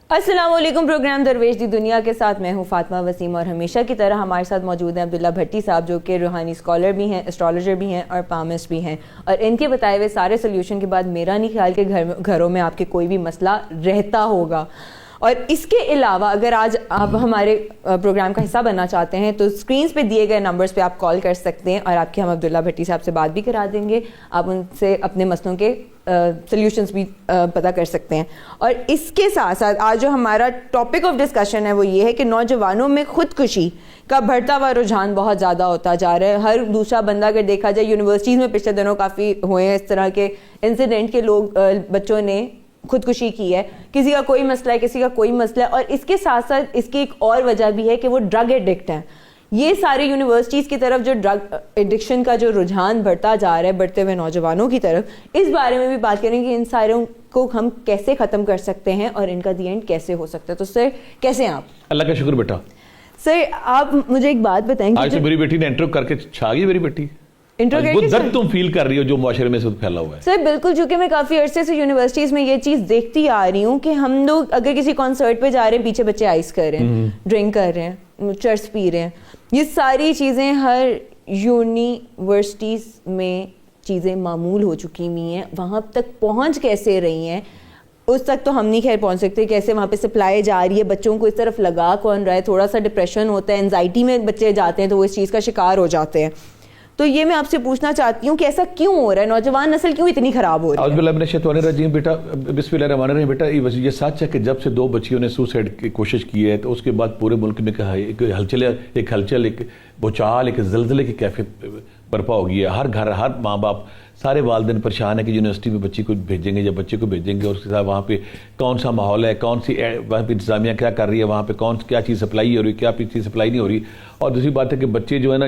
अस्सलाम वालेकुम। प्रोग्राम दरवेश दी दुनिया के साथ मैं हूँ फातिमा वसीम और हमेशा की तरह हमारे साथ मौजूद हैं अब्दुल्ला भट्टी साहब, जो कि रूहानी स्कॉलर भी हैं, एस्ट्रोलॉजर भी हैं और पामिस्ट भी हैं। और इनके बताए हुए सारे सोल्यूशन के बाद मेरा नहीं ख्याल कि घरों में आपके कोई भी मसला रहता होगा। और इसके अलावा अगर आज आप हमारे प्रोग्राम का हिस्सा बनना चाहते हैं तो स्क्रीन पे दिए गए नंबर्स पे आप कॉल कर सकते हैं और आपके हम अब्दुल्ला भट्टी साहब से बात भी करा देंगे। आप उनसे अपने मसलों के सॉल्यूशंस भी पता कर सकते हैं। और इसके साथ साथ आज जो हमारा टॉपिक ऑफ डिस्कशन है वो ये है कि नौजवानों में खुदकुशी का बढ़ता हुआ रुझान बहुत ज़्यादा होता जा रहा है। हर दूसरा बंदा अगर देखा जाए, यूनिवर्सिटीज़ में पिछले दिनों काफ़ी हुए हैं इस तरह के इंसिडेंट के लोग बच्चों ने खुदकुशी की है। किसी का कोई मसला है, किसी का कोई मसला है। और इसके साथ साथ इसकी एक और वजह भी है कि वो ड्रग एडिक्ट हैं। ये सारे यूनिवर्सिटीज़ की तरफ जो ड्रग एडिक्शन का जो रुझान बढ़ता जा रहा है, बढ़ते हुए नौजवानों की तरफ, इस बारे में भी बात करेंगे। इन सारों को हम कैसे ख़त्म कर सकते हैं और इनका दी एंड कैसे हो सकता है। तो सर कैसे हैं आप? अल्लाह का शुक्र बेटा। सर आप मुझे एक बात बताएंगे, आज तो मेरी बेटी ने इंटरव्यू करके छा गई। मेरी बेटी वो दर्द तुम फील कर रही हो जो मुआशरे में से फैला हुआ है। सर बिल्कुल, चूंकि मैं काफ़ी अरसे से यूनिवर्सिटीज़ में ये चीज़ देखती आ रही हूँ कि हम लोग अगर किसी कॉन्सर्ट पे जा रहे हैं, पीछे बच्चे आइस कर रहे हैं, ड्रिंक कर रहे हैं, चर्स पी रहे हैं। ये सारी चीज़ें हर यूनिवर्सिटीज़ में चीज़ें मामूल हो चुकी हुई हैं। वहाँ तक पहुँच कैसे रही हैं उस तक तो हम नहीं खैर पहुँच सकते। कैसे वहाँ पे सप्लाई जा रही है, बच्चों को इस तरफ लगा कौन रहा है, थोड़ा सा डिप्रेशन होता है, एंजाइटी में बच्चे जाते हैं तो वो इस चीज़ का शिकार हो जाते हैं। तो ये मैं आपसे पूछना चाहती हूँ कि ऐसा क्यों हो रहा है, नौजवान नस्ल क्यों इतनी खराब हो रही है? बेटा बिस्मिल्लाहिर्रहमानिर्रहीम। बेटा ये सच है कि जब से 2 बच्चियों ने सुसाइड की कोशिश की है तो उसके बाद पूरे मुल्क में एक हलचल, एक भूचाल, एक ज़लज़ले की कैफियत बर्पा हो गई है। हर घर, हर माँ बाप, सारे वालिदैन परेशान है कि यूनिवर्सिटी में बच्ची को भेजेंगे या बच्चे को भेजेंगे और उसके साथ वहाँ पे कौन सा माहौल है, कौन सी वहाँ पे इंतजामिया क्या कर रही है, वहाँ पे क्या चीज़ सप्लाई हो रही है, क्या चीज़ सप्लाई नहीं हो रही। और दूसरी बात है कि बच्चे जो है ना,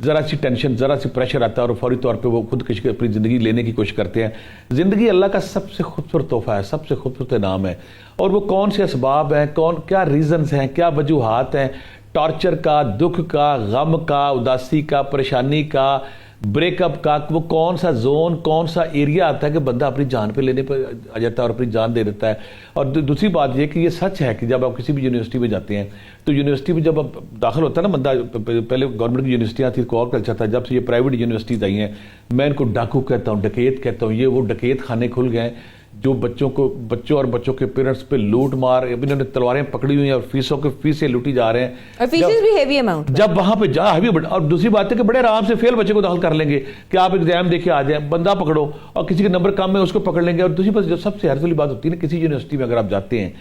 ज़रा सी टेंशन, ज़रा सी प्रेशर आता है और फौरी तौर पर वो खुद अपनी ज़िंदगी लेने की कोशिश करते हैं। ज़िंदगी अल्लाह का सबसे खूबसूरत तोहफ़ा है, सबसे खूबसूरत इनाम है। और वो कौन से असबाब हैं, क्या रीज़न्स हैं, क्या वजूहात हैं टॉर्चर का, दुख का, गम का, उदासी का, परेशानी का, ब्रेकअप का, वो कौन सा जोन, कौन सा एरिया आता है कि बंदा अपनी जान पे लेने पर आ जाता है और अपनी जान दे देता है। और दूसरी बात ये कि ये सच है कि जब आप किसी भी यूनिवर्सिटी में जाते हैं तो यूनिवर्सिटी में जब आप दाखिल होता है ना बंदा, पहले गवर्नमेंट की यूनिवर्सिटियाँ थी, कोर कल्चर था। जब से ये प्राइवेट यूनिवर्सिटीज़ आई हैं, मैं इनको डाकू कहता हूँ, डकैत कहता हूँ। ये वो डकैत खाने खुल गए जो बच्चों और बच्चों के पेरेंट्स पे लूट मार, इन्होंने तलवारें पकड़ी हुई हैं और फीसें लूटी जा रहे हैं। और फीसेस भी हेवी अमाउंट जब वहां पे जा हेवी। और दूसरी बात है कि बड़े आराम से फेल बच्चे को दाखिल कर लेंगे कि आप एग्जाम देके आ जाए, बंदा पकड़ो, और किसी के नंबर कम है उसको पकड़ लेंगे। और दूसरी बात जो सबसे हैरत वाली बात होती है ना, किसी यूनिवर्सिटी में अगर आप जाते हैं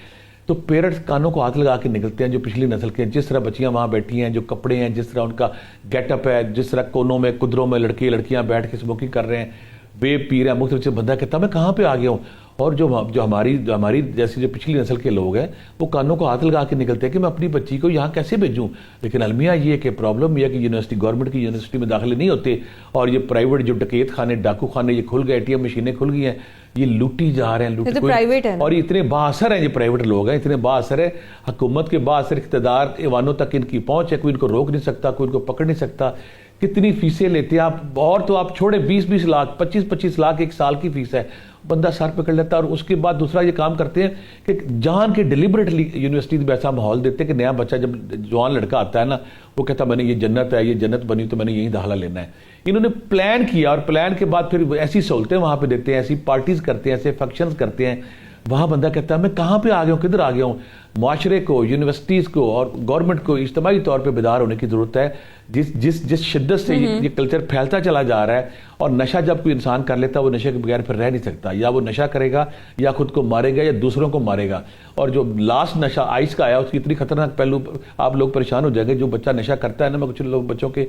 तो पेरेंट्स कानों को हाथ लगा के निकलते हैं जो पिछली नस्ल के हैं। जिस तरह बच्चियां वहां बैठी हैं, जो कपड़े हैं, जिस तरह उनका गेटअप है, जिस तरह कोनों में कुदरों में लड़के लड़कियां बैठ के स्मोकिंग कर रहे हैं, वेब पी रहे हैं, मुख्तलिफ बंदा कहता मैं कहाँ पे आ गया हूँ। और जो हमारी जैसी जो पिछली नस्ल के लोग हैं वो कानों को हाथ लगा के निकलते हैं कि मैं अपनी बच्ची को यहाँ कैसे भेजूँ। लेकिन अलमिया ये कि प्रॉब्लम यह कि यूनिवर्सिटी, गवर्नमेंट की यूनिवर्सिटी में दाखिले नहीं होते और ये प्राइवेट जो डकैत खाने, डाकू खाने ये खुल गए, ATM मशीनें खुल गई हैं, ये लूटी जा रहे हैं, तो प्राइवेट है। और इतने बाअसर हैं, ये प्राइवेट लोग हैं, इतने बाअसर है, हुकूमत के बाअसर, इक़्तिदार ईवानों तक इनकी पहुँच है, कोई इनको रोक नहीं सकता, कोई इनको पकड़ नहीं सकता। कितनी फीसें लेते हैं आप, और तो आप छोड़े 20-20 लाख, 25-25 लाख एक साल की फीस है, बंदा सर पकड़ लेता है। और उसके बाद दूसरा ये काम करते हैं कि जान के डिलिबरेटली यूनिवर्सिटी में ऐसा माहौल देते हैं कि नया बच्चा जब जवान लड़का आता है ना, वो कहता मैंने ये जन्नत है, ये जन्नत बनी तो मैंने यहीं दाखिला लेना है। इन्होंने प्लान किया और प्लान के बाद फिर ऐसी सहूलतें वहाँ पे देते हैं, ऐसी पार्टीज करते हैं, ऐसे फंक्शंस करते हैं। वहाँ बंदा कहता है मैं कहाँ पे आ गया हूँ, किधर आ गया हूँ। माशरे को, यूनिवर्सिटीज़ को और गवर्नमेंट को इज्तिमाई तौर पे बेदार होने की ज़रूरत है। जिस शिद्दत से ये कल्चर फैलता चला जा रहा है। और नशा जब कोई इंसान कर लेता है वो नशे के बगैर फिर रह नहीं सकता, या वो नशा करेगा या खुद को मारेगा या दूसरों को मारेगा। और जो लास्ट नशा आइस का आया उसकी इतनी खतरनाक पहलू, आप लोग परेशान हो जाएंगे। जो बच्चा नशा करता है ना, मैं कुछ लोग बच्चों के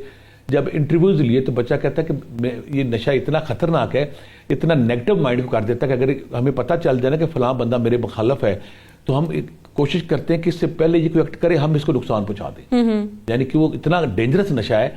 जब इंटरव्यूज लिए तो बच्चा कहता है कि ये नशा इतना खतरनाक है, इतना नेगेटिव माइंड को कर देता है कि अगर हमें पता चल जाए ना कि फलां बंदा मेरे मुखालफ है तो हम कोशिश करते हैं कि इससे पहले ये कोई एक्ट करे हम इसको नुकसान पहुंचा दें। यानी कि वो इतना डेंजरस नशा है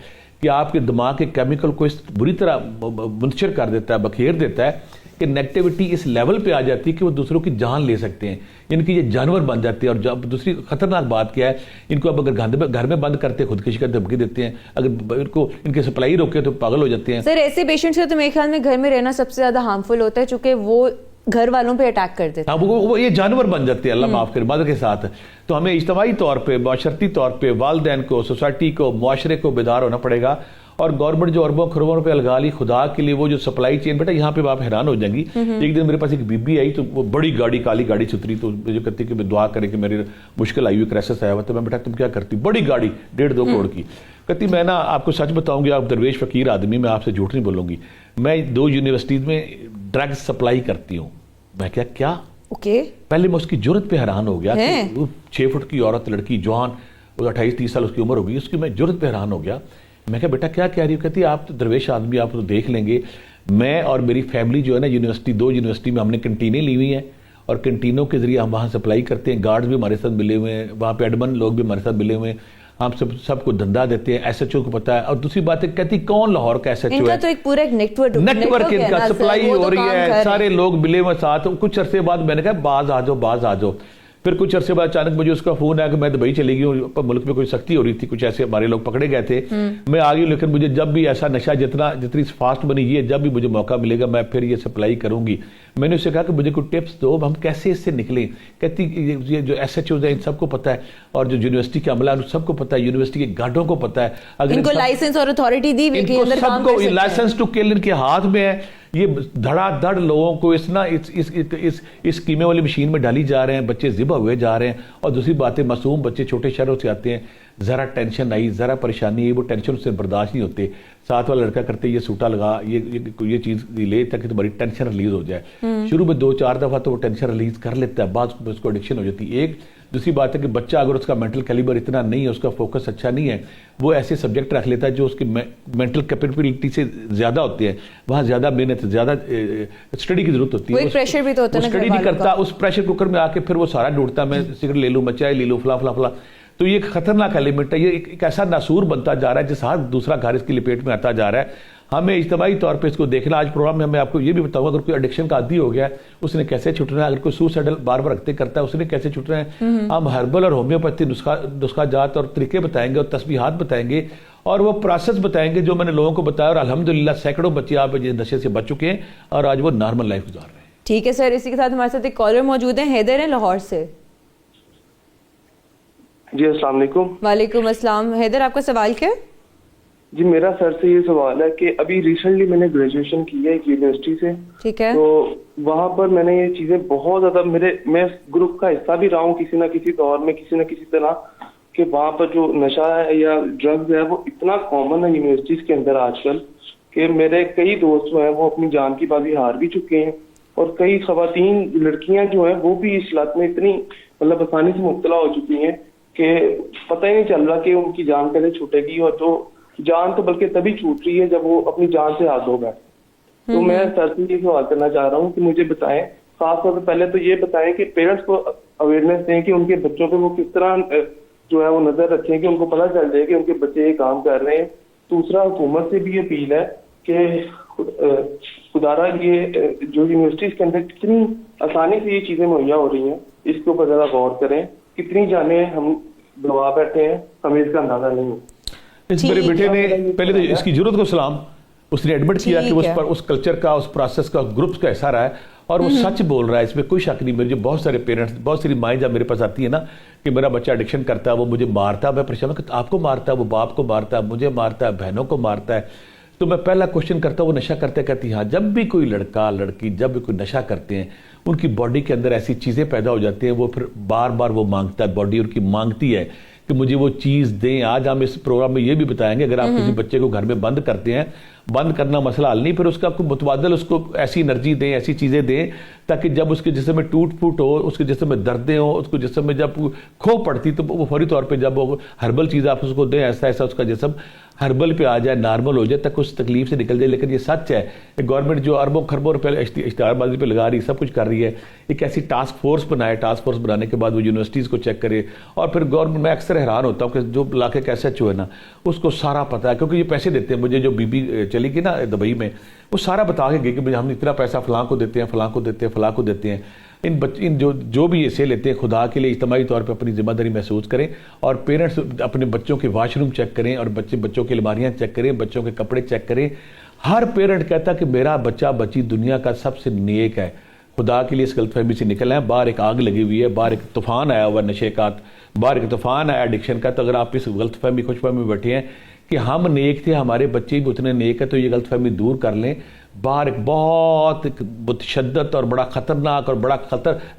कि आपके दिमाग के केमिकल को इस बुरी तरह मुंतशिर कर देता है, बखेर देता है कि नेगेटिविटी इस लेवल पे आ जाती है कि वो दूसरों की जान ले सकते हैं, इनकी ये जानवर बन जाते हैं। और जब दूसरी खतरनाक बात क्या है, इनको अब अगर घर में बंद करते खुदकुशी का धमकी देते हैं, अगर इनको इनके सप्लाई रोके तो पागल हो जाते हैं। सर ऐसे पेशेंट्स का तो मेरे ख्याल में घर में रहना सबसे ज्यादा हार्मफुल होता है, चूंकि वो घर वालों पे अटैक करते थे। हाँ, वो ये जानवर बन जाते हैं, अल्लाह माफ करे, मदद के साथ। तो हमें इज्तमाही तौर पे, माशरती तौर पे वालिदैन को, सोसाइटी को, मुआशरे को बेदार होना पड़ेगा। और गवर्नमेंट जो अरबों खरबों रुपए लगा ली खुदा के लिए, वो जो सप्लाई चेन, बेटा यहाँ पे आप हैरान हो जाएंगी। एक दिन मेरे पास एक बीबी आई, तो वो बड़ी गाड़ी, काली गाड़ी से उतरी, तो मुझे कहती कि मैं दुआ करें कि मेरी मुश्किल आई हुई, क्राइसिस आया हुआ। तो मैं, बेटा तुम क्या करती? बड़ी गाड़ी 1.5-2 करोड़ की। कहती मैं ना आपको सच बताऊंगी, आप दरवेश फकीर आदमी, मैं आपसे झूठ नहीं बोलूंगी, मैं 2 यूनिवर्सिटीज में ड्रग्स सप्लाई करती हूँ। मैं क्या? ओके। पहले मैं उसकी जुर्रत पे हैरान हो गया कि वो 6 फुट की औरत, लड़की, जवान, 28-30 साल उसकी उम्र होगी, उसकी मैं जुर्रत पे हैरान हो गया। मैं क्या बेटा क्या कह रही हूँ? कहती आप तो दरवेश आदमी, आप तो देख लेंगे, मैं और मेरी फैमिली जो है ना, 2 यूनिवर्सिटी में हमने कंटीनें ली हुई हैं, और कंटीनों के जरिए हम वहाँ सप्लाई करते हैं। गार्ड्स भी हमारे साथ मिले हुए हैं, वहाँ पे एडमन लोग भी हमारे साथ मिले हुए हैं, हम सबको धंधा देते हैं। एसएचओ को पता है। और दूसरी बात है, कहती कौन लाहौर का एसएचओ है? इनका तो एक पूरा एक नेटवर्क इनका सप्लाई हो रही है, सारे लोग मिले हुए साथ। कुछ अरसे बाद मैंने कहा बाज आ जाओ। फिर कुछ अरसे बाद अचानक मुझे उसका फोन आया कि मैं दुबई चली गई, मुल्क में कोई सख्ती हो रही थी, कुछ ऐसे हमारे लोग पकड़े गए थे, मैं आ गई। लेकिन मुझे जब भी ऐसा नशा जितनी फास्ट बनी है, जब भी मुझे मौका मिलेगा मैं फिर ये सप्लाई करूंगी। मैंने उससे कहा कि मुझे कोई टिप्स दो, हम कैसे इससे निकलें। कहती ये जो एसएचओ है इन सबको पता है, और जो यूनिवर्सिटी के अमला सबको पता है, यूनिवर्सिटी के गार्डों को पता है। अगर इनको लाइसेंस और अथॉरिटी दी हुई है, अंदर काम कर सकते हैं। लाइसेंस टू किल इनके हाथ में है। ये धड़ाधड़ लोगों को इस स्कीमें वाली मशीन में डाली जा रहे हैं, बच्चे ज़िबा हुए जा रहे हैं। और दूसरी बात है, मासूम बच्चे छोटे शहरों से आते हैं, ज़रा टेंशन आई, ज़रा परेशानी आई, वो टेंशन से बर्दाश्त नहीं होते। साथ वाला लड़का करते ये सूटा लगा, ये चीज़ ले ताकि तुम्हारी टेंशन रिलीज हो जाए। शुरू में 2-4 दफ़ा तो वो टेंशन रिलीज कर लेता है, बाद उसको एडिक्शन हो जाती है। एक दूसरी बात है कि बच्चा अगर उसका मेंटल कैलिबर इतना नहीं है, उसका फोकस अच्छा नहीं है, वो ऐसे सब्जेक्ट रख लेता है जो उसकी मेंटल कैपेबिलिटी से ज़्यादा होते हैं, वहाँ ज़्यादा मेहनत, ज़्यादा स्टडी की जरूरत होती है। प्रेशर भी तो होता है, स्टडी नहीं करता, उस प्रेशर कुकर में आके फिर वो सारा ढूंढता, मैं सिगरेट ले लूँ, मैं चाय ले लूँ, फला। तो ये एक खतरनाक एलिमेंट है, ये एक ऐसा नासूर बनता जा रहा है जिस हर दूसरा घर इसकी लपेट में आता जा रहा है। हमें इज्तिमाई तौर पे इसको देखना। आज प्रोग्राम में मैं आपको ये भी बताऊंगा, अगर कोई एडिक्शन का आदी हो गया है उसने कैसे छुटना है, अगर कोई सुसाइडल बार रखते करता है उसने कैसे छुटना है। हम हर्बल और होम्योपैथी नुस्खा जात और तरीके बताएंगे, और तस्बीहात बताएंगे, और वो प्रोसेस बताएंगे जो मैंने लोगों को बताया। और अल्हम्दुलिल्लाह सैकड़ों बच्चे आप नशे से बच चुके हैं और आज वो नॉर्मल लाइफ गुजार रहे हैं। ठीक है सर, इसी के साथ हमारे साथ एक कॉलर मौजूद है, हैदर है लाहौर से। जी अस्सलाम वालेकुम। वालेकुम अस्सलाम। हैदर, आपका सवाल क्या है? जी मेरा सर से ये सवाल है कि अभी रिसेंटली मैंने ग्रेजुएशन की है एक यूनिवर्सिटी से। ठीक है। तो वहाँ पर मैंने ये चीजें बहुत ज्यादा, मैं ग्रुप का हिस्सा भी रहा हूँ किसी ना किसी दौर में, किसी ना किसी तरह, कि वहाँ पर जो नशा है या ड्रग्स है वो इतना कॉमन है यूनिवर्सिटीज के अंदर आजकल, कि मेरे कई दोस्त जो है वो अपनी जान की बाजी हार भी चुके हैं, और कई खवातीन लड़कियां जो है वो भी इस लत में इतनी मतलब आसानी से मुब्तला हो चुकी हैं कि पता ही नहीं चल रहा कि उनकी जान कैसे छूटेगी। और जो जान तो बल्कि तभी छूट रही है जब वो अपनी जान से हाथ धो बैठे। तो मैं सर से ये सवाल करना चाह रहा हूँ कि मुझे बताएं, खासतौर पर पहले तो ये बताएं कि पेरेंट्स को अवेयरनेस दें कि उनके बच्चों पे वो किस तरह जो है वो नजर रखें कि उनको पता चल जाए कि उनके बच्चे ये काम कर रहे हैं। दूसरा, हुकूमत से भी अपील है कि खुदारा ये जो यूनिवर्सिटीज के अंदर कितनी आसानी से ये चीजें मुहैया हो रही हैं, इसके ऊपर जरा गौर करें। कितनी जाने हम गवा बैठे हैं, हमें इसका अंदाजा नहीं है। इस मेरे बेटे ने पहले तो इसकी जरूरत को सलाम, उसने एडमिट किया कि उस पर उस कल्चर का, उस प्रोसेस का, ग्रुप्स का हिस्सा रहा है, और वो सच बोल रहा है, इसमें कोई शक नहीं। मेरे जो बहुत सारे पेरेंट्स, बहुत सारी माएँ जब मेरे पास आती है ना कि मेरा बच्चा एडिक्शन करता है, वो मुझे मारता है, मैं परेशान हूं कि आपको मारता है, वो बाप को मारता है, मुझे मारता है, बहनों को मारता है। तो मैं पहला क्वेश्चन करता हूँ वो नशा करते, कहती हाँ। जब भी कोई लड़का लड़की जब भी कोई नशा करते हैं, उनकी बॉडी के अंदर ऐसी चीज़ें पैदा हो जाती हैं, वो फिर बार बार वो मांगता है, बॉडी उनकी मांगती है कि मुझे वो चीज़ दें। आज हम इस प्रोग्राम में ये भी बताएंगे, अगर आप किसी बच्चे को घर में बंद करते हैं, बंद करना मसला हल नहीं, फिर उसका मुतबादल उसको ऐसी एनर्जी दें, ऐसी चीज़ें दें ताकि जब उसके जिस्म में टूट फूट हो, उसके जिस्म में दर्दें हो, उसको जिस्म में जब खो पड़ती तो वो फौरी तौर पे जब वो हर्बल चीज़ आप उसको दें, ऐसा ऐसा उसका जिस्म हर्बल पे आ जाए, नॉर्मल हो जाए, तक उस तकलीफ से निकल जाए। लेकिन ये सच है कि गवर्नमेंट जो अरबों खरबों रुपये इश्तिहारबाजी पे लगा रही, सब कुछ कर रही है, एक ऐसी टास्क फोर्स बनाए, टास्क फोर्स बनाने के बाद वो यूनिवर्सिटीज़ को चेक करे। और फिर गवर्नमेंट, मैं अक्सर हैरान होता हूँ कि जो इलाके का SHO है ना, उसको सारा पता है, क्योंकि ये पैसे देते हैं। मुझे जो बीबी चली गई ना दुबई में, वो सारा बता के गई कि हम इतना पैसा फलां को देते हैं, फलां को देते हैं, फलां को देते हैं। इन जो भी ऐसे लेते हैं, खुदा के लिए इज्तिमाई तौर पे अपनी जिम्मेदारी महसूस करें, और पेरेंट्स अपने बच्चों के वाशरूम चेक करें, और बच्चों की अलमारियाँ चेक करें, बच्चों के कपड़े चेक करें। हर पेरेंट कहता कि मेरा बच्चा बच्ची दुनिया का सबसे नेक है, खुदा के लिए इस गलतफहमी से निकल आए। बाहर एक आग लगी हुई है, बाहर एक तूफान आया हुआ नशे का, बाहर एक तूफान आया एडिक्शन का। तो अगर आप इस गलतफहमी खुशफहमी में बैठे हैं कि हम नेक थे, हमारे बच्चे भी उतने नेक है, तो ये गलतफहमी दूर कर लें। बाहर एक बहुत शद्दत और बड़ा ख़तरनाक और बड़ा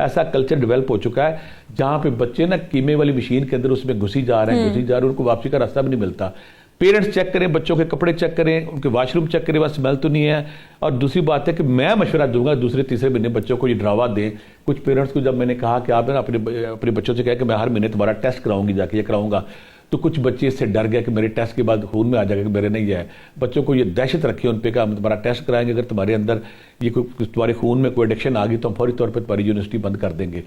ऐसा कल्चर डेवलप हो चुका है जहाँ पे बच्चे ना कीमे वाली मशीन के अंदर उसमें घुसी जा रहे हैं, उनको वापसी का रास्ता भी नहीं मिलता। पेरेंट्स चेक करें, बच्चों के कपड़े चेक करें, उनके वॉशरूम चेक करें, बस स्मेल तो नहीं है। और दूसरी बात है कि मैं मशवरा दूंगा दूसरे तीसरे महीने बच्चों को ये डरावा दें। कुछ पेरेंट्स को जब मैंने कहा कि आप ना अपने बच्चों से कहा कि मैं हर महीने तुम्हारा टेस्ट कराऊंगी, जाके ये कराऊंगा, तो कुछ बच्चे इससे डर गए कि मेरे टेस्ट के बाद खून में आ जाएगा कि मेरे नहीं है। बच्चों को ये दहशत रखी है उन पे कि हम तुम्हारा टेस्ट कराएंगे, अगर तुम्हारे अंदर ये तुम्हारे खून में कोई एडिक्शन आ गई तो हम फौरी तौर पर तुम्हारी यूनिवर्सिटी बंद कर देंगे।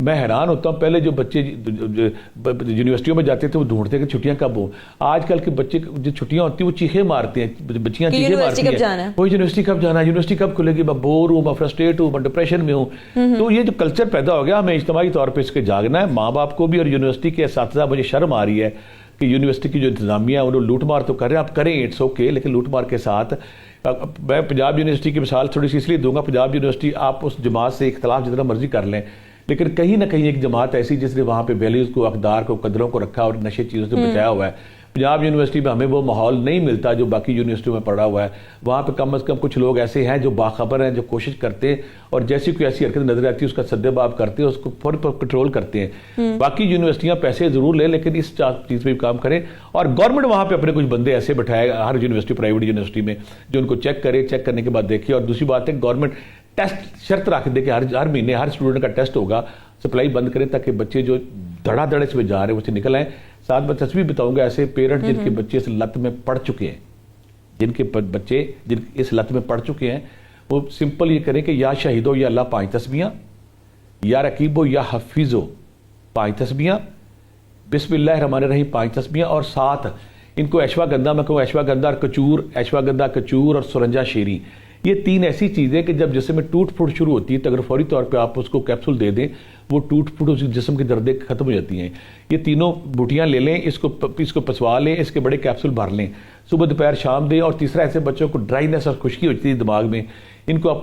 मैं हैरान होता हूँ, पहले जो बच्चे यूनिवर्सिटियों में जाते थे वो ढूंढते कि छुट्टियां कब हो। आजकल के बच्चे जो छुट्टियां होती है वो चीखे मारते हैं, बच्चियां चीखे मारती हैं, वो यूनिवर्सिटी कब जाना है, यूनिवर्सिटी कब खुलेगी, मैं बोर हूँ, मैं फ्रस्ट्रेट हूँ, मैं डिप्रेशन में हूँ। तो ये जो कल्चर पैदा हो गया, हमें इज्तिमाई तौर पर इसके जागना है, माँ बाप को भी और यूनिवर्सिटी के असातिज़ा। मुझे शर्म आ रही है कि यूनिवर्सिटी की जो इंतजामिया है उन्होंने लूट मार तो कर रहे हैं, आप करें, इट्स ओके, लेकिन लूट मार के साथ। मैं पंजाब यूनिवर्सिटी की मिसाल थोड़ी सी इसलिए दूंगा, पंजाब यूनिवर्सिटी आप उस जमात से इख्तलाफ जितना मर्जी कर लें, लेकिन कहीं ना कहीं एक जमात ऐसी जिसने वहाँ पे वैल्यूज़ को, अकदार को, कदरों को रखा और नशे चीज़ों से बचाया हुआ है। पंजाब यूनिवर्सिटी में हमें वो माहौल नहीं मिलता जो बाकी यूनिवर्सिटियों में पड़ा हुआ है। वहाँ पे कम से कम कुछ लोग ऐसे हैं जो बाखबर हैं, जो कोशिश करते हैं और जैसी कोई ऐसी हरकत नजर आती है उसका सद्देबाब करते हैं, उसको फौरी कंट्रोल करते हैं। बाकी यूनिवर्सिटियाँ पैसे जरूर लें लेकिन इस चीज़ पर भी काम करें, और गवर्नमेंट वहाँ पे अपने कुछ बंदे ऐसे बैठाए हर यूनिवर्सिटी, प्राइवेट यूनिवर्सिटी में, जो उनको चेक करे, चेक करने के बाद देखे। और दूसरी बात है, गवर्नमेंट टेस्ट शर्त रख दे कि हर महीने हर स्टूडेंट का टेस्ट होगा, सप्लाई बंद करें ताकि बच्चे जो धड़ाधड़ इसमें जा रहे हैं उससे निकल आए। साथ में तस्वीर बताऊंगा ऐसे पेरेंट्स जिनके बच्चे इस लत में पड़ चुके हैं, जिन इस लत में पड़ चुके हैं, वो सिंपल ये करें कि या शहीदो या अल्लाह 5 तस्बीहां, या रकीबो या हफीज़ो 5 तस्बीहां, बिस्मिल्लाहिर्रहमानिर्रहीम 5 तस्बीहां, और साथ इनको अश्वागंधा, मैं कहूँ अश्वागंधा और कचूर, अश्वागंधा कचूर और सुरंजा शेरी, ये 3 ऐसी चीज़ें कि जब जिस्म में टूट फूट शुरू होती है तो अगर फौरी तौर पे आप उसको कैप्सूल दे दें, वो टूट फूट उस जिस्म की दर्दें खत्म हो जाती हैं। ये तीनों बूटियाँ ले लें, इसको पसवा लें, इसके बड़े कैप्सूल भर लें, सुबह दोपहर शाम दें। और तीसरा, ऐसे बच्चों को ड्राइनेस और खुश्की होती है दिमाग में, इनको आप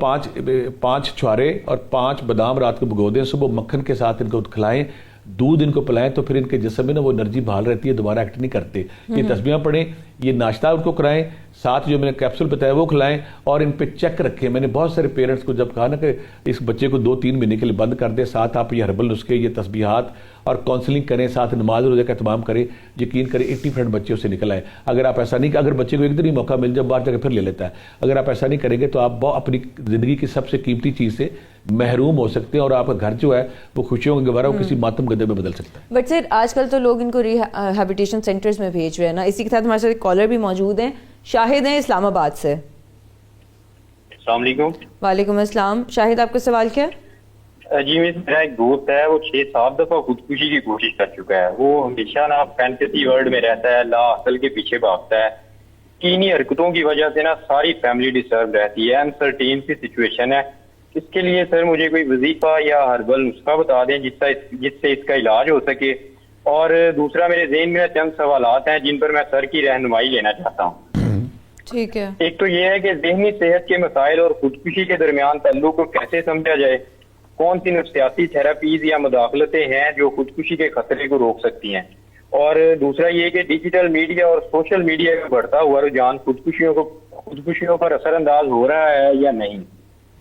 5 छुहारे और 5 बादाम रात को भिगो दें, सुबह मक्खन के साथ इनको खिलाएं, दूध इनको पिलाएं, तो फिर इनके जिस्म में ना वो एनर्जी बहाल रहती है, दोबारा एक्ट नहीं करते। ये तस्बीहां पढ़ें, ये नाश्ता उनको कराएं, साथ जो मैंने कैप्सूल बताया वो खिलाएं, और इन पे चेक रखें। मैंने बहुत सारे पेरेंट्स को जब कहा ना कि इस बच्चे को 2-3 महीने के लिए बंद कर दें, साथ आप ये हर्बल नुस्खे, ये तस्बीहात और काउंसलिंग करें, साथ नमाज रोज़े का एहतमाम करें, यकीन करें 80% बच्चे उससे निकल आए। अगर आप ऐसा नहीं, अगर बच्चे को एक दिन ही मौका मिल जाए बाहर जाकर फिर ले लेता है, अगर आप ऐसा नहीं करेंगे तो आप अपनी ज़िंदगी की सबसे कीमती चीज़ से महरूम हो सकते हैं, और आपका घर जो है वो खुशियों का गवारा किसी मातम गदे में बदल सकता है। बट सर आजकल तो लोग इनको रिहैबिलिटेशन सेंटर्स में भेज रहे हैं ना। इसी के साथ हमारे साथ कॉलर भी मौजूद हैं, शाहिद हैं इस्लामाबाद से। अस्सलाम वालेकुम। वालेकुम अस्सलाम। शाहिद, आपका सवाल क्या है? जी, मेरा एक दोस्त है, वो 6-7 दफा खुदकुशी की कोशिश कर चुका है। वो हमेशा ना फैंटेसी वर्ल्ड में रहता है, ला असल के पीछे भागता है। इन्हीं हरकतों की वजह से ना सारी फैमिली डिस्टर्ब रहती है, अनसर्टेन सी सिचुएशन है। इसके लिए सर मुझे कोई वजीफा या हर्बल नुस्खा बता दें जिससे इसका इलाज हो सके। और दूसरा, मेरे ज़हन में चंद सवालात हैं जिन पर मैं सर की रहनुमाई लेना चाहता हूँ। ठीक है। एक तो ये है कि ज़हनी सेहत के मसाइल और खुदकुशी के दरमियान ताल्लुक को कैसे समझा जाए, कौन सी नफ्सियाती थेरापीज या मुदाखलतें हैं जो खुदकुशी के खतरे को रोक सकती हैं। और दूसरा ये कि डिजिटल मीडिया और सोशल मीडिया का बढ़ता हुआ रुझान खुदकुशियों पर असरअंदाज हो रहा है या नहीं।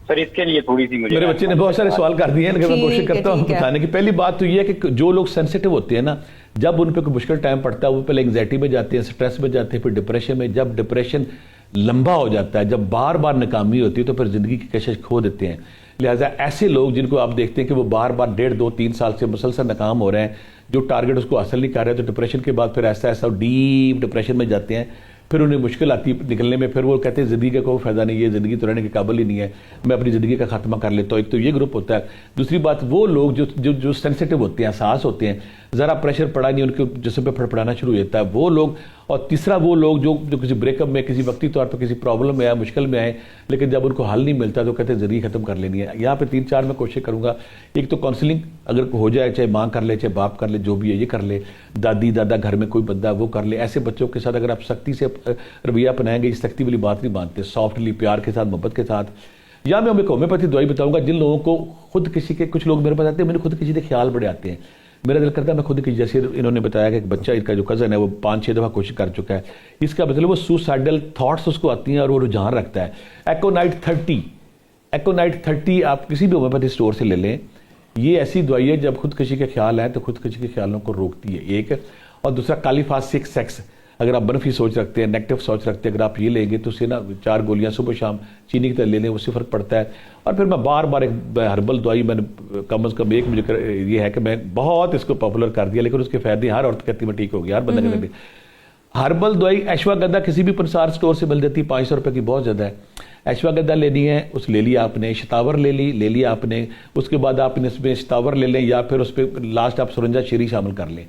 सर इसके लिए थोड़ी सी मुझे, मेरे बच्चे ने बहुत सारे सवाल कर दिए हैं, लेकिन मैं कोशिश करता हूँ बताने की। पहली बात तो ये है कि जो लोग सेंसिटिव होते हैं ना, जब उन पर कोई मुश्किल टाइम पड़ता है वो पहले एंग्जाइटी में जाते हैं, स्ट्रेस में जाते हैं, फिर डिप्रेशन में। जब डिप्रेशन लंबा हो जाता है, जब बार बार नाकामी होती है, तो फिर जिंदगी की कशिश खो देते हैं। लिहाजा ऐसे लोग जिनको आप देखते हैं कि वो बार बार 1.5-2-3 साल से मुसलसल नाकाम हो रहे हैं, जो टारगेट उसको हासिल नहीं कर रहे, तो डिप्रेशन के बाद फिर ऐसा डीप डिप्रेशन में जाते हैं, फिर उन्हें मुश्किल आती है निकलने में, फिर वो कहते हैं ज़िंदगी का कोई फ़ायदा नहीं है, ज़िंदगी तो रहने के काबिल ही नहीं है, मैं अपनी ज़िंदगी का खात्मा कर लेता हूँ। एक तो ये ग्रुप होता है। दूसरी बात, वो लोग जो सेंसिटिव होते हैं, हसास होते हैं, ज़रा प्रेशर पड़ा नहीं उनके जिस्म पे फड़फड़ाना शुरू हो जाता है, वो लोग। और तीसरा, वो लोग जो किसी ब्रेकअप में, किसी वक्ती तौर पर किसी प्रॉब्लम में आए, मुश्किल में आए, लेकिन जब उनको हल नहीं मिलता तो कहते हैं ज़िंदगी ख़त्म कर लेनी है। यहाँ पे 3-4 मैं कोशिश करूँगा। एक तो काउंसलिंग अगर हो जाए, चाहे माँ कर ले, चाहे बाप कर ले, जो भी है ये कर ले, दादी दादा घर में कोई बंदा वो कर ले। ऐसे बच्चों के साथ अगर आप सख्ती से रवैया अपनाएंगे, इस सख्ती वाली बात नहीं मानते, सॉफ्टली, प्यार के साथ, मोहब्बत के साथ, या मैं एक होम्योपैथी दवाई बताऊंगा जिन लोगों को खुद किसी के, कुछ लोग मेरे पास आते हैं, मैंने खुद किसी के ख्याल बड़े आते हैं, मेरा दिल करता है मैं खुद की, जैसे इन्होंने बताया कि एक बच्चा इनका जो कज़न है वो 5-6 दफ़ा कोशिश कर चुका है, इसका मतलब वो सुसाइडल थॉट्स उसको आती हैं और वो रुझान रखता है। एकोनाइट 30 आप किसी भी होम्योपैथी स्टोर से ले लें, ये ऐसी दवाई है जब खुदकुशी के ख्याल हैं तो खुदकुशी के ख्यालों को रोकती है, एक। और दूसरा कालीफासिक सेक्स, अगर आप मनफी सोच रखते हैं, नेगेटिव सोच रखते हैं, अगर आप ये लेंगे तो उससे ना 4 गोलियां सुबह शाम चीनी की तरह ले लें, उससे फ़र्क पड़ता है। और फिर मैं बार बार एक हर्बल दवाई मैंने कम अज़ कम एक मुझे ये है कि मैं बहुत इसको पॉपुलर कर दिया, लेकिन उसके फ़ायदे हर औरत कहती मैं ठीक हो गया, हर बंदा कहते हैं। हर्बल दवाई अश्वगंधा किसी भी पंसार स्टोर से मिल जाती है, 500 रुपये की, बहुत ज़्यादा है। अश्वगंधा लेनी है, उस ले लिया आपने, शतावर ले लिया आपने, उसके बाद आपने इसमें शतावर ले लें या फिर उस पर लास्ट आप सुरंजा शीरी शामिल कर लें।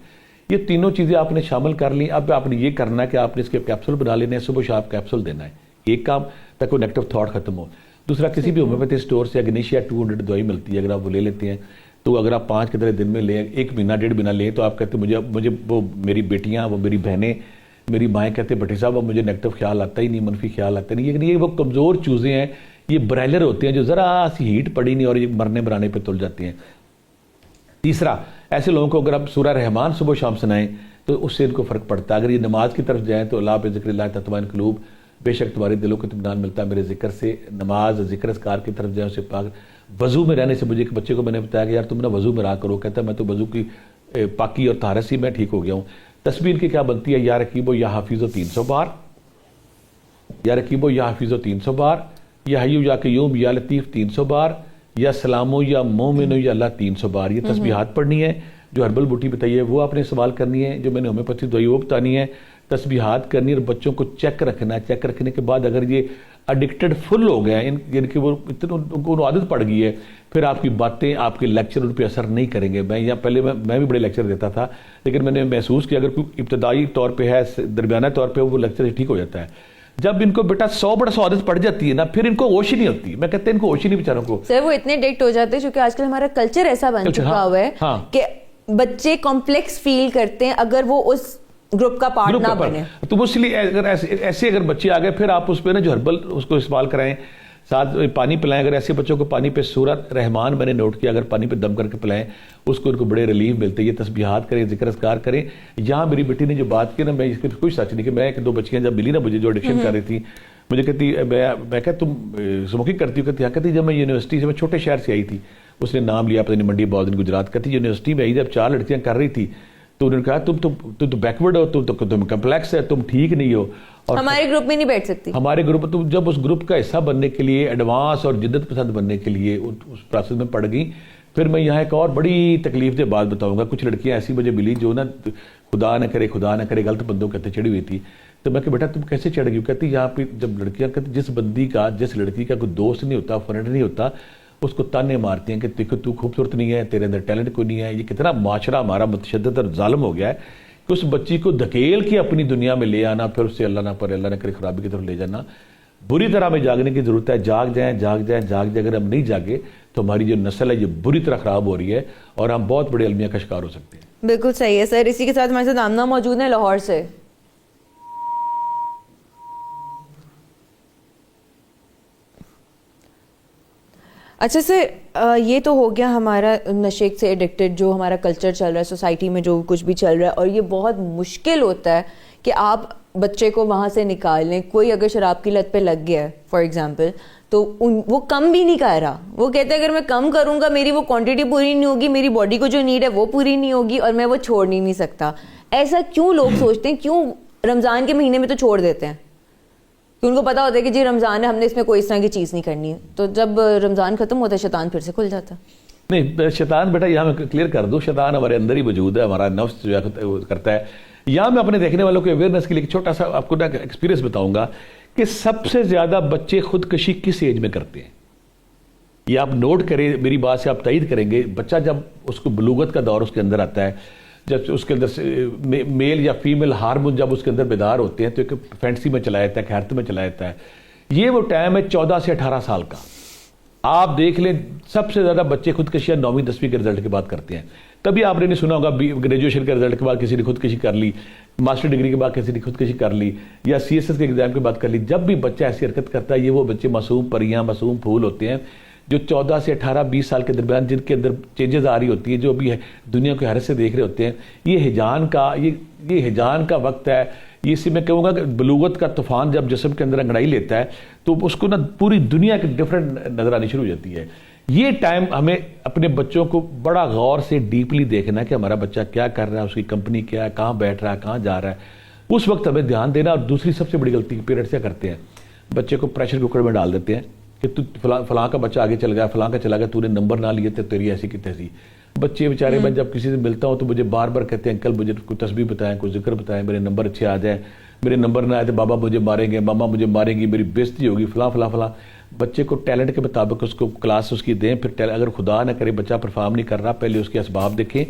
ये तीनों चीज़ें आपने शामिल कर ली। अब आपने ये करना है कि आपने इसके कैप्सूल बना लेने हैं, सुबह शाम कैप्सूल देना है, एक काम, ताकि नेगेटिव थॉट खत्म हो। दूसरा, किसी भी होम्योपैथी स्टोर से अग्नेशिया 200 दवाई मिलती है, अगर आप वो ले लेते हैं तो अगर आप 5 के तरह दिन में लें, 1 महीना 1.5 महीना लें, तो आप कहते मुझे वो मेरी बेटियाँ, वो मेरी बहनें, मेरी माएँ कहते भट्टी साहब अब मुझे नेगेटिव ख्याल आता ही नहीं, मनफी ख्याल आता नहीं। ये वो कमज़ोर चूज़ें हैं, ये ब्रायलर होते हैं जो ज़रा सी हीट पड़ी नहीं और ये मरने बनाने पर तुल जाती हैं। तीसरा, ऐसे लोगों को अगर आप सूरह रहमान सुबह शाम सुनाएं तो उससे इनको फ़र्क पड़ता है। अगर ये नमाज की तरफ जाएँ तो अल्लाह बिज़िक्रिल्लाह तत्मइन्नुल क़ुलूब, बेशक तुम्हारे दिलों को इत्मीनान मिलता है मेरे जिक्र से। नमाज ज़िक्र अस्कार की तरफ जाए, उससे पाक वज़ू में रहने से। मुझे एक बच्चे को मैंने बताया कि यार तुम ना वज़ू में रहा करो, कहता मैं तो वज़ू की पाकी और तारत से मैं ठीक हो गया हूँ। तस्बीह की क्या बनती है, या रकीबो या हाफिज़ो 300 बार, या रकीबो या हाफिज़ो 300 बार, या हय्यू या क़य्यूम या लतीफ़ 300 बार, या सलामो या मोमिनो या अल्लाह 300 बार। ये तस्बीहात पढ़नी है, जो हर्बल बूटी बताई है वो आपने इस्तेमाल करनी है, जो मैंने होम्योपैथी दवाई वो बतानी है, तस्बीहात करनी है। और बच्चों को चेक रखना है, चेक रखने के बाद अगर ये एडिक्टेड फुल हो गए हैं, इनकी वो इतनी उनको आदत पड़ गई है, फिर आपकी बातें, आपके लेक्चर उन पर असर नहीं करेंगे। मैं यहाँ पहले मैं भी बड़े लेक्चर देता था, लेकिन मैंने महसूस किया अगर कोई इब्तदाई तौर पर है, दरमियाना तौर पर वो लेक्चर ठीक हो जाता है। जब इनको बेटा 100 आदत पड़ जाती है ना, फिर इनको होश ही नहीं होती। मैं कहते हैं इनको होश ही नहीं बेचारों को। सर वो इतने एडिक्ट हो जाते हैं क्योंकि आजकल हमारा कल्चर ऐसा बन चुका हुआ है कि बच्चे कॉम्प्लेक्स फील करते हैं अगर वो उस ग्रुप का पार्ट ना बने। तो इसलिए अगर ऐसे अगर बच्चे आ गए, फिर आप उस पर ना जो हर्बल उसको इस्तेमाल कराएं, साथ पानी पिलाएं। अगर ऐसे बच्चों को पानी पे सूरत रहमान मैंने नोट किया, अगर पानी पे दम करके पिलाएं उसको, उनको बड़े रिलीफ मिलते हैं। ये तस्बीहात करें, जिक्र अस्कार करें। यहाँ मेरी बेटी ने जो बात की ना, मैं इसके कुछ सच नहीं कि मैं 1-2 बच्चियाँ जब मिली ना मुझे, जो एडिक्शन कर रही थी, मुझे कहती मैं क्या तुम स्मोकिंग करती हो? कहती जब मैं यूनिवर्सिटी से, मैं छोटे शहर से आई थी, उसने नाम लिया पता नहीं मंडी बहादुर गुजरात, कहती यूनिवर्सिटी में आई जब 4 लड़कियां कर रही थी तो उन्होंने कहा तुम तो बैकवर्ड हो, तुम कम्प्लेक्स है, तुम ठीक नहीं हो और हमारे ग्रुप में नहीं बैठ सकती। हमारे ग्रुप, तुम जब उस ग्रुप का हिस्सा बनने के लिए, एडवांस और जिद्दत पसंद बनने के लिए उस प्रोसेस में पड़ गई। फिर मैं यहाँ एक और बड़ी तकलीफ से बात बताऊंगा। कुछ लड़कियां ऐसी मुझे मिली जो ना खुदा न करे गलत बंदों कहते चढ़ी हुई थी। तो मैं कि बेटा तुम कैसे चढ़ गई? कहती यहाँ पे जब लड़कियां, कहती जिस लड़की का कोई दोस्त नहीं होता, फ्रेंड नहीं होता, उसको ताने मारती हैं कि देखो तू खूबसूरत नहीं है, तेरे अंदर टैलेंट कोई नहीं है। ये कितना माशरा हमारा मुतशद्दिद और जालिम हो गया है कि उस बच्ची को धकेल के अपनी दुनिया में ले आना, फिर उससे अल्लाह ने करे खराबी की तरफ ले जाना। बुरी तरह में जागने की जरूरत है। जाग जाए। अगर हम नहीं जागे तो हमारी जो नस्ल है ये बुरी तरह खराब हो रही है और हम बहुत बड़े अलमिया का शिकार हो सकते हैं। बिल्कुल सही है सर। इसी के साथ हमारे साथ आमना मौजूद है लाहौर से। अच्छा सर, ये तो हो गया हमारा नशे से एडिक्टेड जो हमारा कल्चर चल रहा है, सोसाइटी में जो कुछ भी चल रहा है, और ये बहुत मुश्किल होता है कि आप बच्चे को वहाँ से निकाल लें। कोई अगर शराब की लत पे लग गया है फॉर एग्जांपल, तो वो कम भी नहीं कर रहा। वो कहते हैं अगर मैं कम करूँगा मेरी वो क्वांटिटी पूरी नहीं होगी, मेरी बॉडी को जो नीड है वो पूरी नहीं होगी और मैं वो छोड़ नहीं सकता। ऐसा क्यों लोग सोचते हैं? क्यों रमज़ान के महीने में तो छोड़ देते हैं कि उनको पता होता है कि जी रमज़ान है, हमने इसमें कोई इस तरह की चीज़ नहीं करनी है। तो जब रमज़ान ख़त्म होता है शैतान फिर से खुल जाता है। नहीं, शैतान बेटा यहाँ मैं क्लियर कर दूँ, शैतान हमारे अंदर ही मौजूद है, हमारा नफ्स जो है करता है। यहाँ मैं अपने देखने वालों के अवेयरनेस के लिए छोटा सा आपको ना एक्सपीरियंस बताऊंगा कि सबसे ज़्यादा बच्चे खुदकशी किस एज में करते हैं। ये आप नोट करें, मेरी बात से आप तईद करेंगे। बच्चा जब उसको बलूगत का दौर उसके अंदर आता है, जब उसके अंदर से मेल या फीमेल हार्मोन जब उसके अंदर बेदार होते हैं तो एक फैंटसी में चला जाता है, खैरत में चला जाता है। ये वो टाइम है 14 से 18 साल का। आप देख लें सबसे ज़्यादा बच्चे खुदकशियाँ 9वीं 10वीं के रिजल्ट के बाद करते हैं। कभी आपने नहीं सुना होगा ग्रेजुएशन के रिजल्ट के बाद किसी ने खुदकशी कर ली, मास्टर डिग्री के बाद किसी ने खुदकशी कर ली, या CSS के एग्जाम के बाद कर ली। जब भी बच्चा ऐसी हरकत करता है, ये वो बच्चे मासूम परियां, मासूम फूल होते हैं जो 14 से 18 20 साल के दरमियान जिनके अंदर चेंजेस आ रही होती है, जो अभी दुनिया को हैरत से देख रहे होते हैं। ये हिजान का वक्त है। ये इसी मैं कहूँगा कि बलूगत का तूफान जब जिस्म के अंदर अंगड़ाई लेता है तो उसको ना पूरी दुनिया की डिफरेंट नजर आनी शुरू हो जाती है। ये टाइम हमें अपने बच्चों को बड़ा गौर से डीपली देखना है कि हमारा बच्चा क्या कर रहा है, उसकी कंपनी क्या है, कहाँ बैठ रहा है, कहाँ जा रहा है, उस वक्त हमें ध्यान देना। और दूसरी सबसे बड़ी गलती पेरेंट्स क्या करते हैं, बच्चे को प्रेशर कुकर में डाल देते हैं कि तू फलां का बच्चा आगे चल गया, फलां का चला गया, तूने नंबर ना लिए तो तेरी ऐसी की तैसी। बच्चे बेचारे, मैं जब किसी से मिलता हूँ तो मुझे बार बार कहते हैं अंकल मुझे कोई तस्बीह बताएं, कोई जिक्र बताएं, मेरे नंबर अच्छे आ जाए, मेरे नंबर ना आए तो बाबा मुझे मारेंगे, मामा मुझे मारेंगी, मेरी बेइज्जती होगी, फलां फलां फलां। बच्चे को टैलेंट के मुताबिक उसको क्लास उसकी दें। फिर अगर खुदा न करे बच्चा परफॉर्म नहीं कर रहा, पहले उसके असबाब देखें।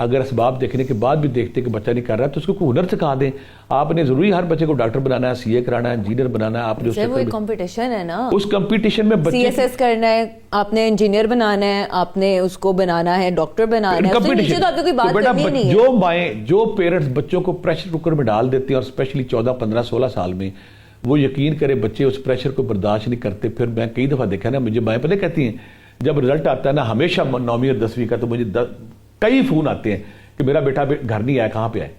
अगर असबाब देखने के बाद भी देखते कि बच्चा नहीं कर रहा है तो उसको कोई हुनर सिखा दें। आपने जरूरी हर बच्चे को डॉक्टर बनाना है, CA कराना है, इंजीनियर बनाना है। आपने वो एक कंपटीशन है ना, उस कंपटीशन में बच्चे CSS करना है, आपने इंजीनियर बनाना है, आपने उसको बनाना है, डॉक्टर बनाना है, तो नीचे तो आपको कोई बात करनी नहीं है। जो माएँ, जो पेरेंट्स बच्चों को प्रेशर कुकर में डाल देते हैं और स्पेशली 14 15 16 साल में, वो यकीन करें बच्चे उस प्रेशर को बर्दाश्त नहीं करते। फिर मैं कई दफ़ा देखा ना, मुझे माएँ पता कहती हैं जब रिजल्ट आता है ना हमेशा 9वीं और 10वीं का, तो मुझे कई फ़ोन आते हैं कि मेरा बेटा घर नहीं आया, कहाँ पे आए।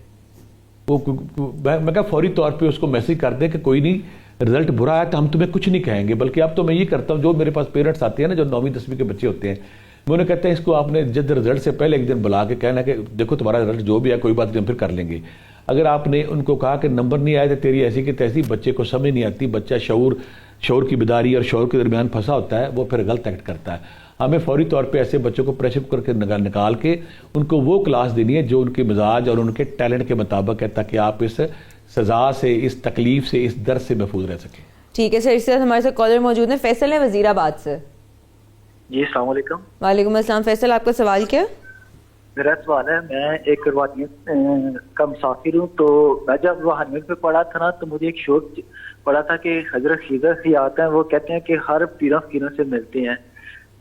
मैं कहा फौरी तौर पे उसको मैसेज कर दें कि कोई नहीं, रिजल्ट बुरा आया तो हम तुम्हें कुछ नहीं कहेंगे। बल्कि अब तो मैं ये करता हूँ, जो मेरे पास पेरेंट्स आते हैं ना जो 9वीं 10वीं के बच्चे होते हैं, मैं उन्हें कहते हैं इसको आपने जब रिजल्ट से पहले एक दिन बुला के कहना कि देखो तुम्हारा रिजल्ट जो भी है कोई बात नहीं, हम फिर कर लेंगे। अगर आपने उनको कहा कि नंबर नहीं आए तो तेरी ऐसी की तैसी, बच्चे को समझ नहीं आती, बच्चा शऊर की बेदारी और शऊर के दरमियान फंसा होता है, वो फिर गलत एक्ट करता है। हमें फौरी तौर पे ऐसे बच्चों को प्रेशर करके निकाल के उनको वो क्लास देनी है जो उनके मिजाज और उनके टैलेंट के मुताबिक है, ताकि आप इस सजा से, इस तकलीफ से, इस दर्द से महफूज रह सकें। ठीक है सर, इससे हमारे साथ कॉलर मौजूद है, फैसल है वजीराबाद से। जी अस्सलाम वालेकुम। वालेकुम अस्सलाम। फैसल, आपका सवाल क्या? मेरा सवाल है, मैं एक रूहानियत का मुसाफिर हूँ। तो मैं जब रूहानियत में पढ़ा था ना, तो मुझे एक शोक पढ़ा था कि हजरत खिज़र हयात हैं, वो कहते हैं कि हर पीरों फकीरों से मिलते हैं।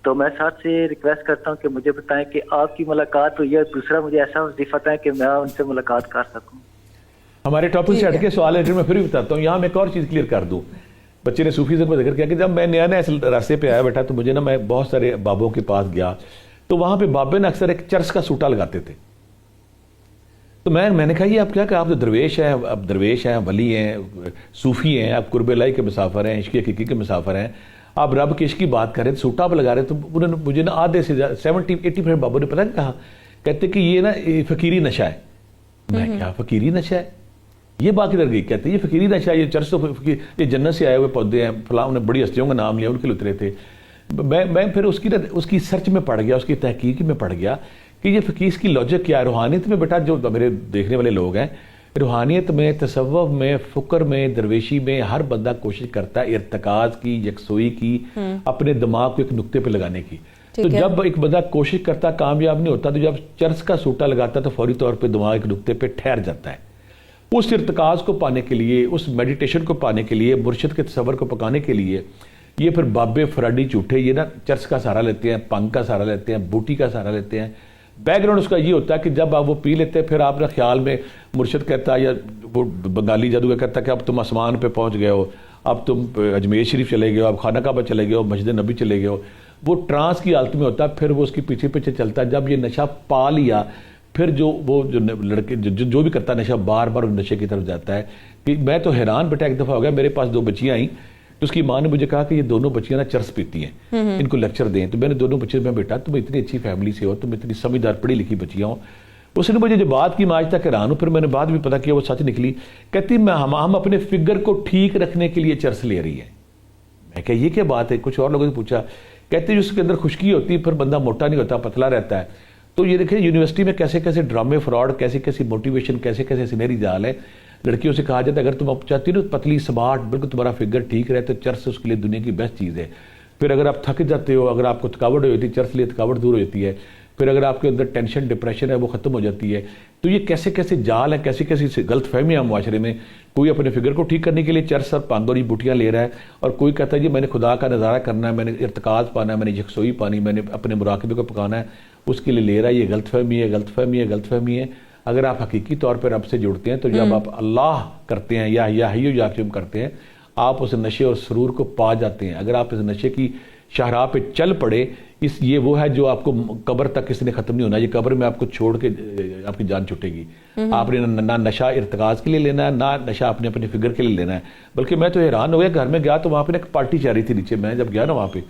तो मैं सर से रिक्वेस्ट करता हूँ कि मुझे बताएं कि आपकी मुलाकात हुई है, दूसरा मुझे ऐसा वजीफा है कि मैं उनसे मुलाकात कर सकूँ। हमारे टॉपिक से हटके सवाल है, मैं फिर भी बताता हूँ। यहाँ मैं एक और चीज़ क्लियर कर दूँ। बच्चे ने सूफीज़्म का जिक्र किया कि जब मैं नया इस रास्ते पे आया बेटा, तो मुझे ना, मैं बहुत सारे बाबों के पास गया, तो वहाँ पे बाबे ने अक्सर एक चर्च का सूटा लगाते थे। तो मैंने कहा ये आप क्या, आप तो दरवेश हैं, अब दरवेश हैं, वली हैं, सूफ़ी हैं, आप कुर्बेलाई के मुसाफिर हैं, इश्क़ हक़ीक़ी के मुसाफिर हैं, आप रब के इश्क़ की बात कर रहे हैं, सूटा पर लगा रहे। तो उन्होंने मुझे ना आधे से 70-80% बाबों ने पता नहीं कहा, कहते कि ये ना फ़कीरी नशा है। मैं क्या फ़कीरी नशा है, ये बात किधर गई? कहते ये फ़कीरी नशा है, ये चर्च तो ये जन्नत से आए हुए पौधे हैं, फलां, उन्हें बड़ी हस्तियों का नाम लिया, उनके लिए उतरे थे। मैं फिर उसकी सर्च में पड़ गया, उसकी तहकीक में पड़ गया कि ये फ़कीर की लॉजिक क्या है। रूहानियत में बेटा, जो मेरे देखने वाले लोग हैं, रूहानियत में, तसव्वुफ में, फ़ुक्र में, दरवेशी में हर बंदा कोशिश करता है इर्तिकाज़ की, यकसोई की, अपने दिमाग को एक नुक्ते पे लगाने की। तो जब एक बंदा कोशिश करता, कामयाब नहीं होता, तो जब चर्च का सूटा लगाता तो फौरी तौर पर दिमाग एक नुक्ते पर ठहर जाता है। उस इर्तिकाज़ को पाने के लिए, उस मेडिटेशन को पाने के लिए, मुर्शिद के तसव्वुर को पकाने के लिए, ये फिर बाबे फराडी झूठे ये ना चर्च का सहारा लेते हैं, पंग का सहारा लेते हैं, बूटी का सहारा लेते हैं। बैकग्राउंड उसका ये होता है कि जब आप वो पी लेते हैं, फिर आपने ख्याल में मुर्शिद कहता है या वो बंगाली जादूगर कहता है कि अब तुम आसमान पे पहुंच गए हो, अब तुम अजमेर शरीफ चले गए हो, अब खाना काबा चले गए हो, मस्जिद नबी चले गए हो। वो ट्रांस की हालत में होता है, फिर वो उसके पीछे पीछे चलता है। जब ये नशा पा लिया, फिर जो लड़के जो भी करता नशा, बार बार नशे की तरफ जाता है। कि मैं तो हैरान बेटा, एक दफ़ा हो गया, मेरे पास 2 बच्चियाँ आई, तो उसकी माँ ने मुझे कहा कि ये दोनों बच्चियां ना चर्च पीती हैं, इनको लेक्चर दें। तो मैंने दोनों बच्चे में, बेटा तुम इतनी अच्छी फैमिली से हो, तुम इतनी समझदार पढ़ी लिखी बच्चियां हो। उसने मुझे जो बात की, मैं आज तक हैरान हूँ, फिर मैंने बाद भी पता किया वो सच निकली। कहती हम अपने फिगर को ठीक रखने के लिए चर्च ले रही है। मैं क्या, ये क्या बात है? कुछ और लोगों ने पूछा, कहते उसके अंदर खुश्की होती है, फिर बंदा मोटा नहीं होता, पतला रहता है। तो ये देखिए यूनिवर्सिटी में कैसे कैसे ड्रामे, फ्रॉड, कैसे कैसे मोटिवेशन, कैसे कैसे सिनेरी जाल है। लड़कियों से कहा जाता है अगर तुम चाहती हो पतली स्मार्ट, बिल्कुल तुम्हारा फिगर ठीक रहे, तो चर्च उसके लिए दुनिया की बेस्ट चीज़ है। फिर अगर आप थक जाते हो, अगर आपको थकावट हो जाती है, चर्च लिए थकावट दूर हो जाती है। फिर अगर आपके अंदर टेंशन, डिप्रेशन है, वो खत्म हो जाती है। तो ये कैसे कैसे जाल है, कैसी कैसी गलत फहमियाँ माशरे में कोई अपने फिगर को ठीक करने के लिए चरस और पांगोरी बूटियाँ ले रहा है, और कोई कहता है जी मैंने खुदा का नज़ारा करना है, मैंने इर्तिकाज़ पाना है, मैंने यकसोई पानी, मैंने अपने मुराकबे को पकाना है, उसके लिए ले रहा है। ये गलतफहमी है, गलतफहमी है, गलतफहमी है। अगर आप हकीकी तौर पर रब से जुड़ते हैं तो जब आप अल्लाह करते हैं या हय्यु या क़य्यूम करते हैं, आप उस नशे और सुरूर को पा जाते हैं। अगर आप इस नशे की शाहराह पे चल पड़े, ये वो है जो आपको कब्र तक किसी ने ख़त्म नहीं होना। ये कब्र में आपको छोड़ के आपकी जान छूटेगी। आपने ना नशा इर्तिकाज़ के लिए लेना है, ना नशा आपने अपने फिगर के लिए लेना है। बल्कि मैं तो हैरान हो गया, घर में गया तो वहाँ पे एक पार्टी चल रही थी नीचे। मैं जब गया ना वहाँ पे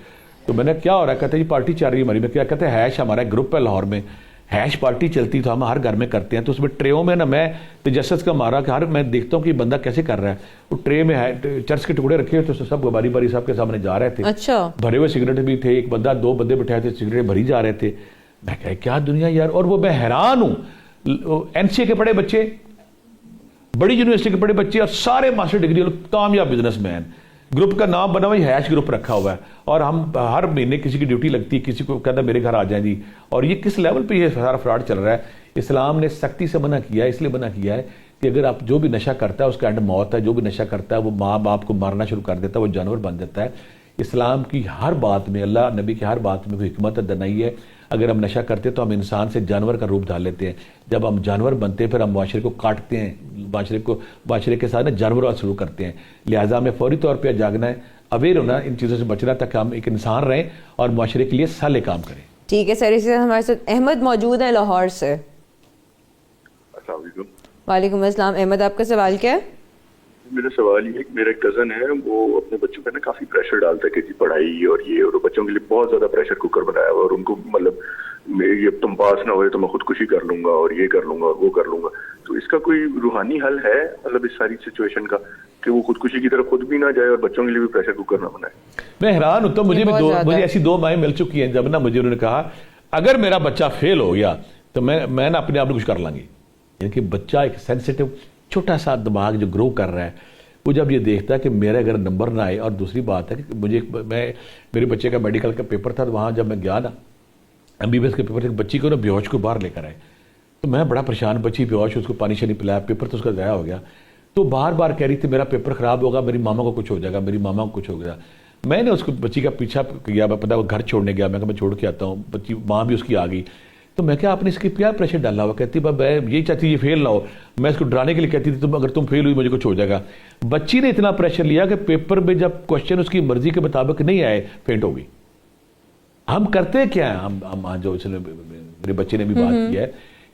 तो मैंने क्या हो रहा है, कहते जी पार्टी चल रही है हमारी। मैं क्या कहते हैं, हैश हमारा ग्रुप है लाहौर में, हैश पार्टी चलती तो हम हर घर में करते हैं। तो उसमें ट्रेयों में ना मैं तजस्सुस का मारा कि हर मैं देखता हूँ कि बंदा कैसे कर रहा है। वो ट्रे में है चर्च के टुकड़े रखे हुए तो सब बारी बारी सबके सामने जा रहे थे। अच्छा। भरे हुए सिगरेट भी थे, एक बंदा 2 बंदे बिठाए थे, सिगरेट भरी जा रहे थे। मैं कहा क्या दुनिया यार। और वो मैं हैरान हूँ, एनसीए के पढ़े बच्चे, बड़ी यूनिवर्सिटी के पढ़े बच्चे और सारे मास्टर डिग्री कामयाब बिजनेसमैन। ग्रुप का नाम बना हुआ हैश ग्रुप रखा हुआ है, और हम हर महीने किसी की ड्यूटी लगती है, किसी को कहता मेरे घर आ जाए जी। और ये किस लेवल पे ये सारा फ्रॉड चल रहा है। इस्लाम ने सख्ती से मना किया है, इसलिए मना किया है कि अगर आप जो भी नशा करता है उसका एंड मौत है। जो भी नशा करता है वो माँ बाप को मारना शुरू कर देता है, वो जानवर बन जाता है। इस्लाम की हर बात में, अल्लाह नबी की हर बात में कोई हिकमत दनाई है। अगर हम नशा करते तो हम इंसान से जानवर का रूप डाल लेते हैं। जब हम जानवर बनते हैं फिर हम माशरे को काटते हैं, माशरे के साथ ना जानवर शुरू करते हैं। लिहाजा हमें फौरी तौर पर जागना है, अवेयर होना, इन चीज़ों से बचना ताकि हम एक इंसान रहें और माशरे के लिए साले काम करें। ठीक है सर, इसी हमारे साथ अहमद मौजूद है लाहौर से। वालेकुम अस्सलाम। अहमद, आपका सवाल क्या है? मेरा सवाल ये, मेरा कजन है, वो अपने बच्चों पे ना काफी प्रेशर डालता है कि जी पढ़ाई और ये, और बच्चों के लिए बहुत ज्यादा प्रेशर कुकर बनाया हुआ, और उनको मतलब ये तुम पास ना हुए तो मैं खुदकुशी कर लूंगा और ये कर लूंगा और वो कर लूंगा। तो इसका कोई रूहानी हल है मतलब इस सारी सिचुएशन का, कि वो खुदकुशी की तरफ खुद भी ना जाए और बच्चों के लिए भी प्रेशर कुकर ना बनाए? मैं हैरान होता हूँ, मुझे ऐसी 2 माएँ मिल चुकी हैं। जब ना मुझे उन्होंने कहा अगर मेरा बच्चा फेल हो गया तो मैं ना अपने आप में कुछ कर लांगी। यानी कि बच्चा एक सेंसिटिव छोटा सा दिमाग जो ग्रो कर रहा है, वो जब ये देखता है कि मेरे अगर नंबर ना आए। और दूसरी बात है कि मेरे बच्चे का मेडिकल का पेपर था, तो वहाँ जब मैं गया ना MBBS के पेपर, एक बच्ची को ना बेहोश को बाहर लेकर आए, तो मैं बड़ा परेशान, बच्ची बेहोश, उसको पानी शानी पिलाया, पेपर तो उसका ज़ाया हो गया। तो बार बार कह रही थी मेरा पेपर ख़राब होगा, मेरी मामा को कुछ हो जाएगा, मेरी मामा को कुछ हो गया। मैंने उसको बच्ची का पीछा किया, मैं पता वो घर छोड़ने गया, मैं कहा मैं छोड़ के आता हूँ। बच्ची माँ भी उसकी आ गई। तो मैं क्या आपने इसके क्या प्रेशर डाला हुआ? कहती मैं यही चाहती ये फेल ना हो। मैं इसको डराने के लिए कहती थी तुम अगर तुम फेल हुई मुझे कुछ हो जाएगा। बच्ची ने इतना प्रेशर लिया कि पेपर में जब क्वेश्चन उसकी मर्जी के मुताबिक नहीं आए, फेंट हो गई। हम करते क्या है, हम जो मेरे बच्चे ने भी बात की है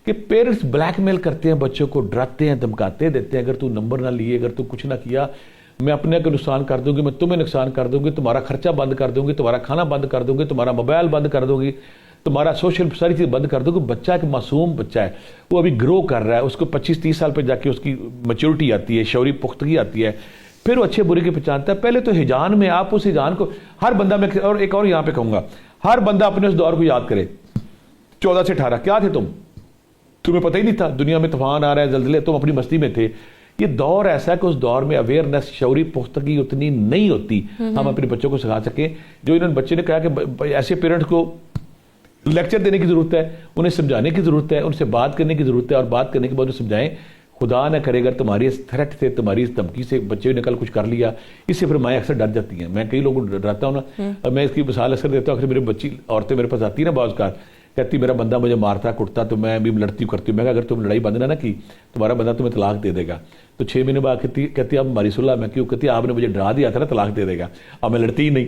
कि पेरेंट्स ब्लैकमेल करते हैं बच्चों को, डराते हैं, धमकाते देते हैं, अगर तू नंबर ना लिए, अगर तू कुछ ना किया, मैं अपने को नुकसान कर दूंगी, मैं तुम्हें नुकसान कर दूंगी, तुम्हारा खर्चा बंद कर दूंगी, तुम्हारा खाना बंद कर दूंगी, तुम्हारा मोबाइल बंद कर दूंगी, तुम्हारा सोशल सारी चीज़ बंद कर दूंगी। बच्चा एक मासूम बच्चा है, वो अभी ग्रो कर रहा है, उसको 25-30 साल पर जाके उसकी मैच्योरिटी आती है, शौरी पुख्तगी आती है, फिर वो अच्छे बुरे की पहचानता है। पहले तो हिजान में आप उस हिजान को हर बंदा में, और एक और यहाँ पे कहूँगा, हर बंदा अपने उस दौर को याद करे। 14 से 18 क्या थे तुम? तुम्हें पता ही नहीं था दुनिया में तूफान आ रहा है, जल्जले, तुम अपनी मस्ती में थे। ये दौर ऐसा है कि उस दौर में अवेयरनेस, शौरी पुख्तगी उतनी नहीं होती हम अपने बच्चों को सिखा सकें। जो इन्होंने बच्चे ने कहा कि ऐसे पेरेंट्स को लेक्चर देने की ज़रूरत है, उन्हें समझाने की ज़रूरत है, उनसे बात करने की ज़रूरत है, और बात करने के बाद उन्हें समझाएं। खुदा न करे अगर तुम्हारी इस थ्रेट से, तुम्हारी इस धमकी से बच्चे ने कल कुछ कर लिया, इससे फिर माएँ अक्सर डर जाती हैं। मैं कई लोगों को डराता हूँ ना, और मैं इसकी मिसाल अक्सर देता हूँ। अक्सर मेरी बच्ची औरतें मेरे पास आती है ना, बाज़ का कहती मेरा बंदा मुझे मारता कुटता तो मैं भी लड़ती करती हूँ। मैं अगर तुम लड़ाई बंद ना की तुम्हारा बंदा तुम्हें तलाक दे देगा। तो 6 महीने बाद कहती अब हमारी सुलह। मैं क्यों? कहती आपने मुझे डरा दिया था ना, तलाक दे देगा। अब मैं लड़ती ही नहीं।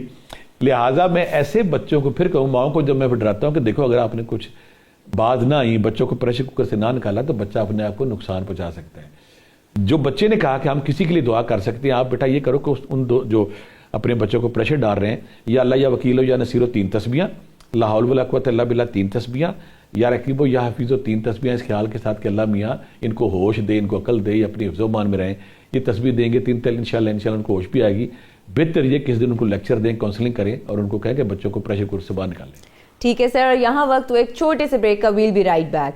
लिहाजा मैं ऐसे बच्चों को फिर कहूँ, माओ को जब मैं डराता हूँ कि देखो अगर आपने कुछ बात ना आई, बच्चों को प्रेशर कुकर से ना निकाला तो बच्चा अपने आप को नुकसान पहुँचा सकता है। जो बच्चे ने कहा कि हम किसी के लिए दुआ कर सकते हैं, आप बेटा ये करो कि उन दो जो अपने बच्चों को प्रेशर डाल रहे हैं, या अल्लाह या वकीलो या नसीरो 3 तस्बीहां, ला हौल वला कुव्वता इल्ला बिल्लाह 3 तस्बीहां, या रकीबो या हफीज़ो 3 तस्बीहां, इस ख्याल के साथ कि अल्लाह मियाँ इनको होश दे, इनको अकल दे, अपनी हिफ्ज़ो-मान में रहें। ये तस्बीह देंगे 3 तल इंशाल्लाह उनको होश भी आएगी। बेहतर ये किस दिन उनको लेक्चर दें, काउंसलिंग करें, और उनको कहें कि बच्चों को प्रेशर कुकर से बाहर निकालें। ठीक है सर, यहाँ वक्त एक छोटे से ब्रेक का, वील बी राइट बैक।